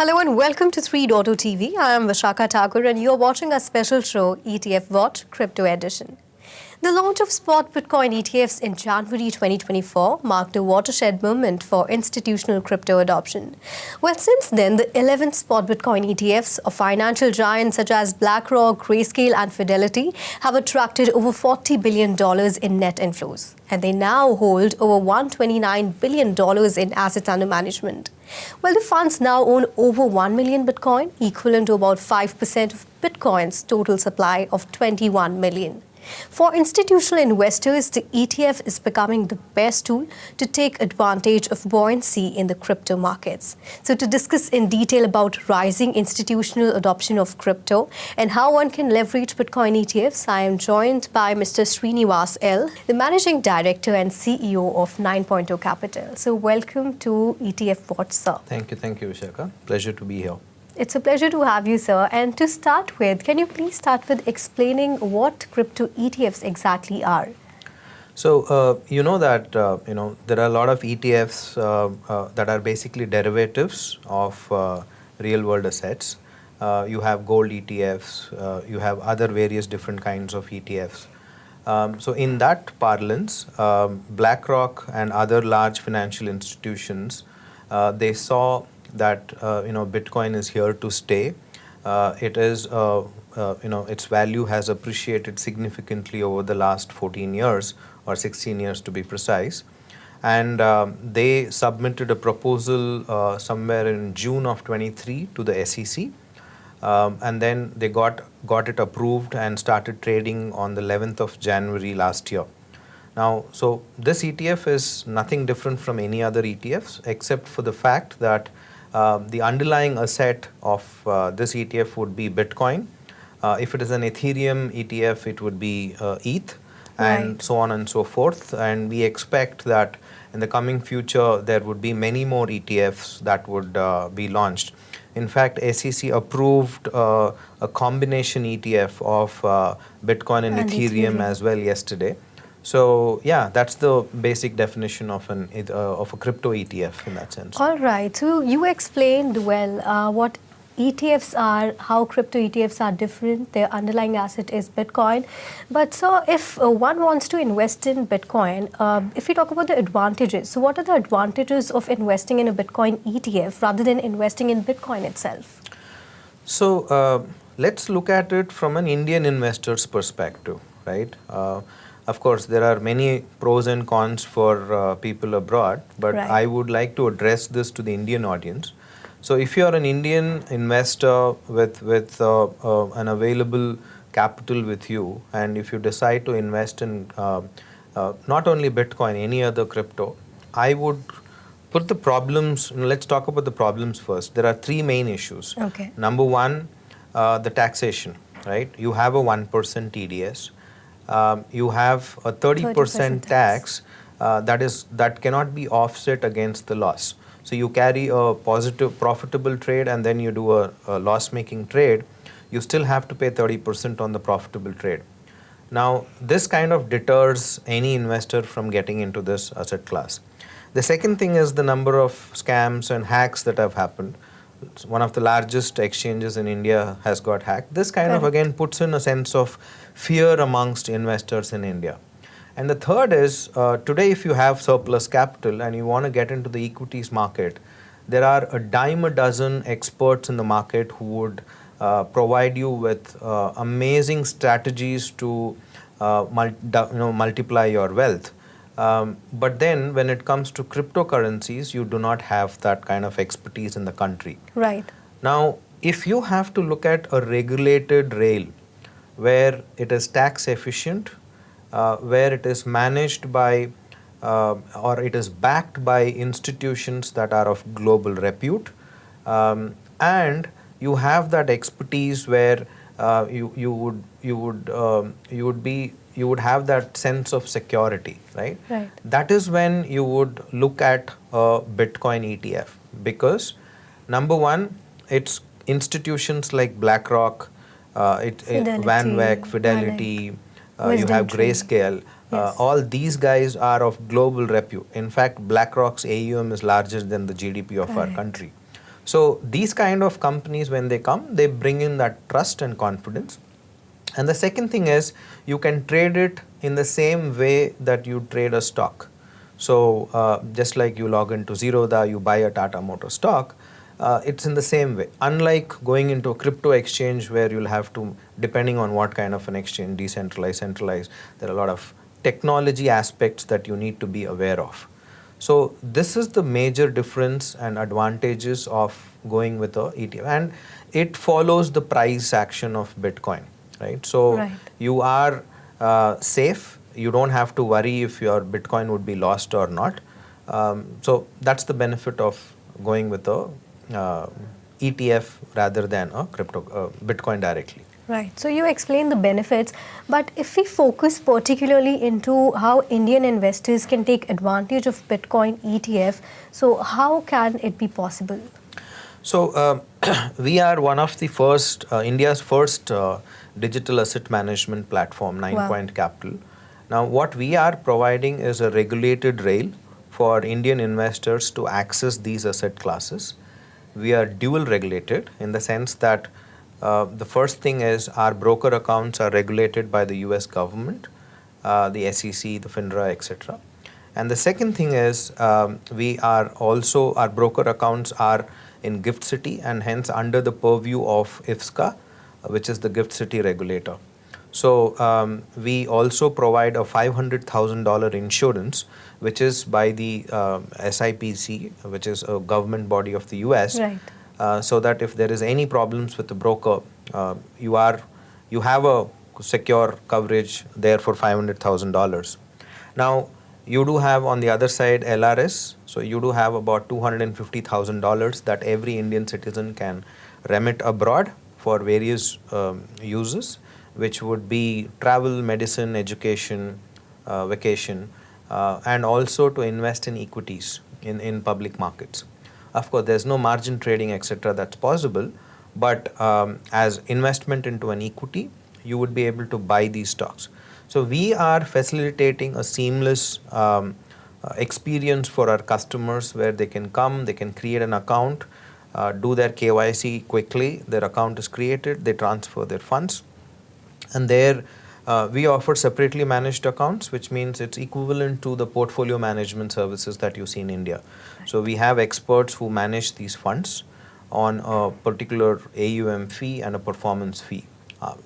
Hello and welcome to 3.0 TV. I am Vishaka Thakur and you're watching our special show ETF Watch Crypto Edition. The launch of spot Bitcoin ETFs in January 2024 marked a watershed moment for institutional crypto adoption. Well, since then, the 11 spot Bitcoin ETFs of financial giants such as BlackRock, Grayscale and Fidelity have attracted over $40 billion in net inflows. And they now hold over $129 billion in assets under management. Well, the funds now own over 1 million Bitcoin, equivalent to about 5% of Bitcoin's total supply of 21 million. For institutional investors, the ETF is becoming the best tool to take advantage of buoyancy in the crypto markets. So to discuss in detail about rising institutional adoption of crypto and how one can leverage Bitcoin ETFs, I am joined by Mr. Srinivas L, the Managing Director and CEO of 9Point Capital. So welcome to ETF Watch, sir. Thank you, Vishaka. Pleasure to be here. It's a pleasure to have you, sir. And to start with, can you please start with explaining what crypto ETFs exactly are? So, you know that there are a lot of ETFs that are basically derivatives of real-world assets. You have gold ETFs, you have other various different kinds of ETFs. So, in that parlance, BlackRock and other large financial institutions, they saw that Bitcoin is here to stay. It is its value has appreciated significantly over the last 14 years or 16 years to be precise, and they submitted a proposal somewhere in June of 23 to the SEC, and then they got it approved and started trading on the 11th of January last year. Now, so this ETF is nothing different from any other ETFs except for the fact that the underlying asset of this ETF would be Bitcoin. If it is an Ethereum ETF, it would be ETH, and so on and so forth. And we expect that in the coming future, there would be many more ETFs that would be launched. In fact, SEC approved a combination ETF of Bitcoin and Ethereum as well yesterday. So yeah, that's the basic definition of a crypto ETF in that sense. All right. So you explained well what ETFs are, how crypto ETFs are different. Their underlying asset is Bitcoin. But so if one wants to invest in Bitcoin, if we talk about the advantages, so what are the advantages of investing in a Bitcoin ETF rather than investing in Bitcoin itself? So let's look at it from an Indian investor's perspective, right? Of course, there are many pros and cons for people abroad, but I would like to address this to the Indian audience. So if you are an Indian investor with an available capital with you, and if you decide to invest in not only Bitcoin, any other crypto, I would put the problems, let's talk about the problems first. There are three main issues. Okay. Number one, the taxation, right? You have a 1% TDS. You have a 30% tax that cannot be offset against the loss. So you carry a positive profitable trade and then you do a loss-making trade, you still have to pay 30% on the profitable trade. Now, this kind of deters any investor from getting into this asset class. The second thing is the number of scams and hacks that have happened. One of the largest exchanges in India has got hacked. This kind of again puts in a sense of fear amongst investors in India. And the third is, today if you have surplus capital and you want to get into the equities market, there are a dime a dozen experts in the market who would provide you with amazing strategies to multiply your wealth. But then when it comes to cryptocurrencies, you do not have that kind of expertise in the country. Right. Now, if you have to look at a regulated rail where it is tax efficient, where it is managed by or it is backed by institutions that are of global repute, and you have that expertise where you would have that sense of security, right? Right. That is when you would look at a Bitcoin ETF, because number one, it's institutions like BlackRock, Fidelity, you have Grayscale. All these guys are of global repute. In fact, BlackRock's AUM is larger than the GDP of our country. So these kind of companies, when they come, they bring in that trust and confidence. And the second thing is, you can trade it in the same way that you trade a stock. So just like you log into Zerodha, you buy a Tata Motor stock, it's in the same way. Unlike going into a crypto exchange where you'll have to, depending on what kind of an exchange, decentralized, centralized, there are a lot of technology aspects that you need to be aware of. So this is the major difference and advantages of going with a ETF, and it follows the price action of Bitcoin, right? So Right. you are safe. You don't have to worry if your Bitcoin would be lost or not. So that's the benefit of going with a ETF rather than a Bitcoin directly. Right. So you explained the benefits, but if we focus particularly into how Indian investors can take advantage of Bitcoin ETF, so how can it be possible? So we are one of the first, India's first digital asset management platform, 9Point Capital. Now what we are providing is a regulated rail for Indian investors to access these asset classes. We are dual regulated in the sense that the first thing is our broker accounts are regulated by the US government, the SEC, the FINRA, etc. And the second thing is we are also, our broker accounts are in Gift City and hence under the purview of IFSCA, which is the Gift City regulator. So we also provide a $500,000 insurance, which is by the SIPC, which is a government body of the US. Right. So that if there is any problems with the broker, you have a secure coverage there for $500,000. Now you do have on the other side LRS, so you do have about $250,000 that every Indian citizen can remit abroad for various uses, which would be travel, medicine, education, vacation, and also to invest in equities in public markets. Of course, there's no margin trading, etc. that's possible, but as investment into an equity, you would be able to buy these stocks. So we are facilitating a seamless experience for our customers where they can come, they can create an account, do their KYC quickly, their account is created, they transfer their funds, and there we offer separately managed accounts, which means it's equivalent to the portfolio management services that you see in India. So we have experts who manage these funds on a particular AUM fee and a performance fee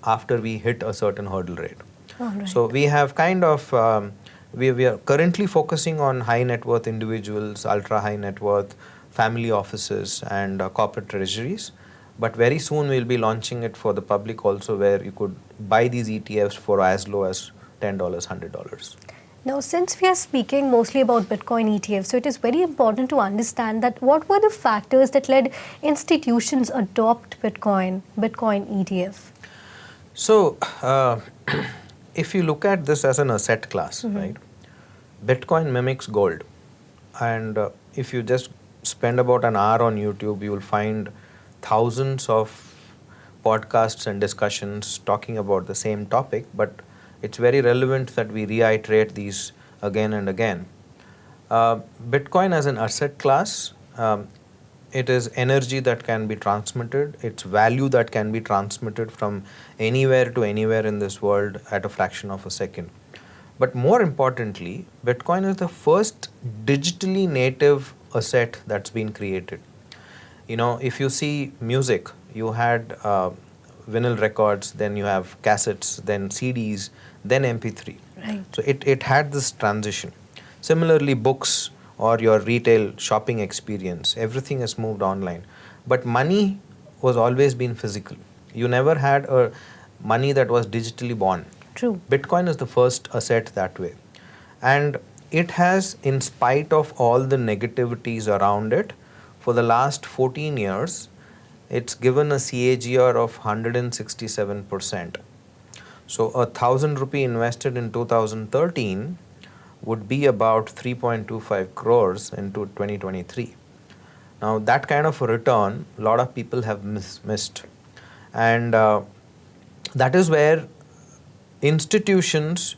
after we hit a certain hurdle rate. Right. So we have kind of, we are currently focusing on high net worth individuals, ultra high net worth, family offices and corporate treasuries. But very soon we'll be launching it for the public also, where you could buy these ETFs for as low as $10, $100. Now, since we are speaking mostly about Bitcoin ETFs, so it is very important to understand that what were the factors that led institutions adopt Bitcoin ETF? So, if you look at this as an asset class, right, Bitcoin mimics gold. And if you just spend about an hour on YouTube, you will find thousands of podcasts and discussions talking about the same topic, but it's very relevant that we reiterate these again and again. Bitcoin as an asset class, it is energy that can be transmitted, it's value that can be transmitted from anywhere to anywhere in this world at a fraction of a second. But more importantly, Bitcoin is the first digitally native asset that's been created. You know, if you see music, you had vinyl records, then you have cassettes, then CDs, then MP3. Right. So it had this transition. Similarly, books or your retail shopping experience, everything has moved online. But money was always been physical. You never had a money that was digitally born. True. Bitcoin is the first asset that way. And it has, in spite of all the negativities around it, for the last 14 years, it's given a CAGR of 167%. So 1,000 rupee invested in 2013 would be about 3.25 crores into 2023. Now that kind of a return, a lot of people have missed. And that is where institutions,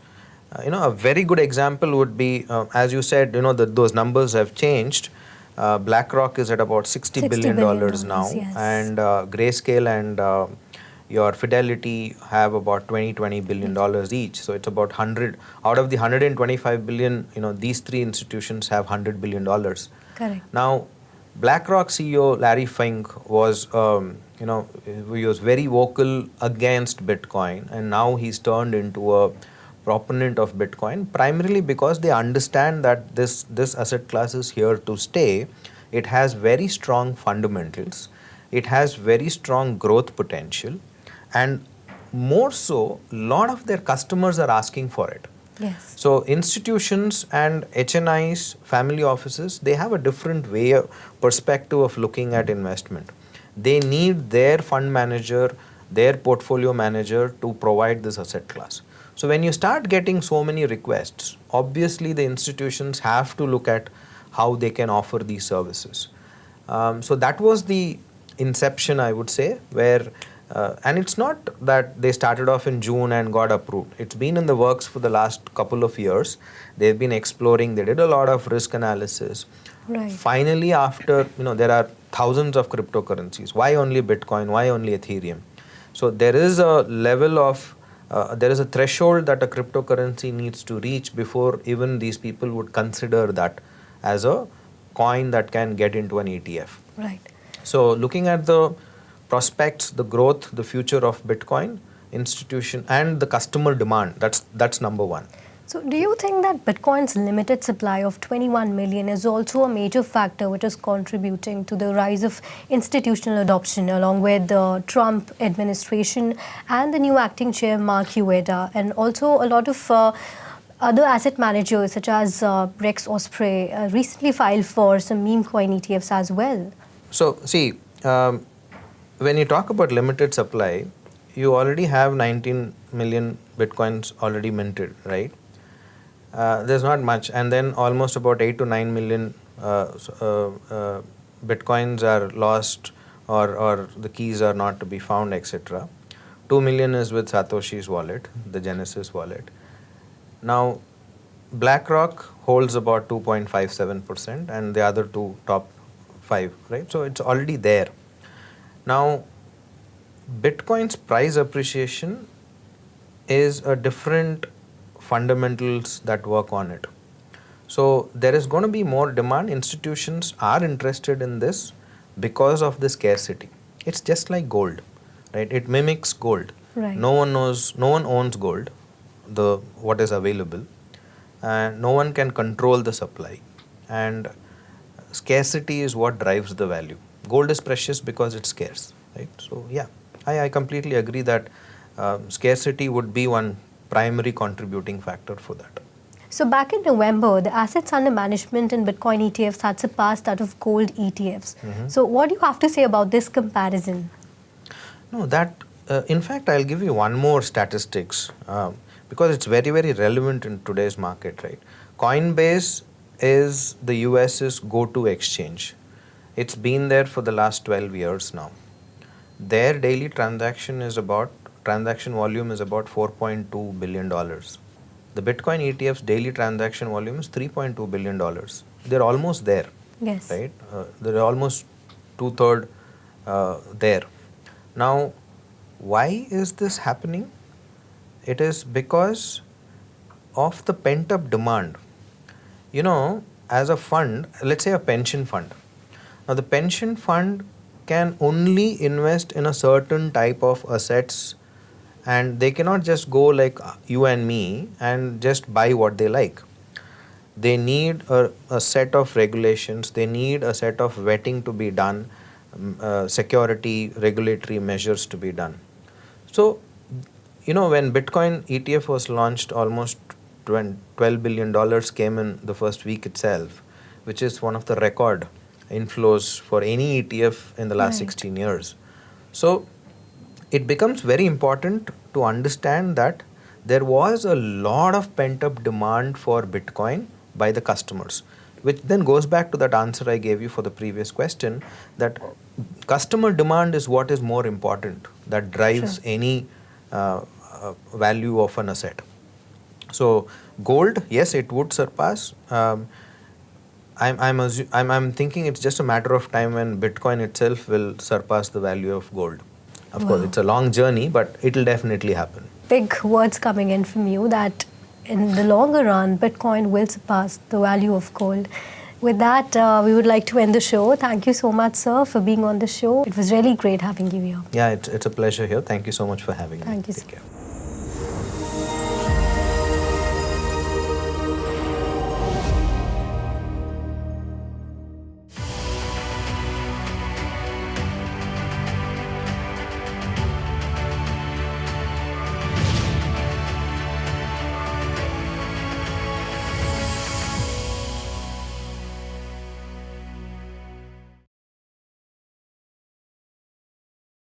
a very good example would be, as you said, those numbers have changed. BlackRock is at about $60 billion now, yes. and Grayscale and your Fidelity have about $20 billion each. So it's about 100 out of the 125 billion. These three institutions have $100 billion. Correct. Now, BlackRock CEO Larry Fink was, he was very vocal against Bitcoin, and now he's turned into a proponent of Bitcoin, primarily because they understand that this asset class is here to stay. It has very strong fundamentals. It has very strong growth potential, and more so, a lot of their customers are asking for it. Yes. So institutions and HNIs, family offices, they have a different perspective of looking at investment. They need their fund manager, their portfolio manager to provide this asset class. So when you start getting so many requests, obviously the institutions have to look at how they can offer these services. So that was the inception, I would say, where and it's not that they started off in June and got approved. It's been in the works for the last couple of years. They've been exploring. They did a lot of risk analysis. Right. Finally, after, there are thousands of cryptocurrencies. Why only Bitcoin? Why only Ethereum? So there is a level of, there is a threshold that a cryptocurrency needs to reach before even these people would consider that as a coin that can get into an ETF. Right. So looking at the prospects, the growth, the future of Bitcoin, institution, and the customer demand, that's number one. So do you think that Bitcoin's limited supply of 21 million is also a major factor which is contributing to the rise of institutional adoption, along with the Trump administration and the new acting chair, Mark Ueda, and also a lot of other asset managers such as Rex Osprey recently filed for some meme coin ETFs as well? So see, when you talk about limited supply, you already have 19 million Bitcoins already minted, right? There's not much, and then almost about 8 to 9 million Bitcoins are lost, or the keys are not to be found, etc. 2 million is with Satoshi's wallet, the Genesis wallet. Now, BlackRock holds about 2.57%, and the other two top 5, right? So it's already there. Now, Bitcoin's price appreciation is a different fundamentals that work on it. So there is going to be more demand. Institutions are interested in this because of the scarcity. It's just like gold, right? It mimics gold. Right. No one owns gold, what is available, and no one can control the supply. And scarcity is what drives the value. Gold is precious because it's scarce, right? So yeah, I completely agree that scarcity would be one primary contributing factor for that. So back in November, the assets under management in Bitcoin ETFs had surpassed that of gold ETFs. Mm-hmm. So what do you have to say about this comparison? No, in fact, I'll give you one more statistics because it's very, very relevant in today's market, right? Coinbase is the US's go-to exchange. It's been there for the last 12 years now. Their daily transaction volume is about $4.2 billion. The Bitcoin ETF's daily transaction volume is $3.2 billion. They're almost there. Yes. Right? They're almost 2/3 there. Now, why is this happening? It is because of the pent-up demand. As a fund, let's say a pension fund. Now, the pension fund can only invest in a certain type of assets, and they cannot just go like you and me and just buy what they like. They need a set of regulations, they need a set of vetting to be done, security, regulatory measures to be done. So, when Bitcoin ETF was launched, almost $12 billion came in the first week itself, which is one of the record inflows for any ETF in the last 16 years. So it becomes very important to understand that there was a lot of pent-up demand for Bitcoin by the customers, which then goes back to that answer I gave you for the previous question, that customer demand is what is more important, that drives any value of an asset. So gold, yes, it would surpass. I'm thinking it's just a matter of time when Bitcoin itself will surpass the value of gold. Of course, it's a long journey, but it'll definitely happen. Big words coming in from you that in the longer run, Bitcoin will surpass the value of gold. With that, we would like to end the show. Thank you so much, sir, for being on the show. It was really great having you here. Yeah, it's a pleasure here. Thank you so much for having me. Thank you, Take sir. care.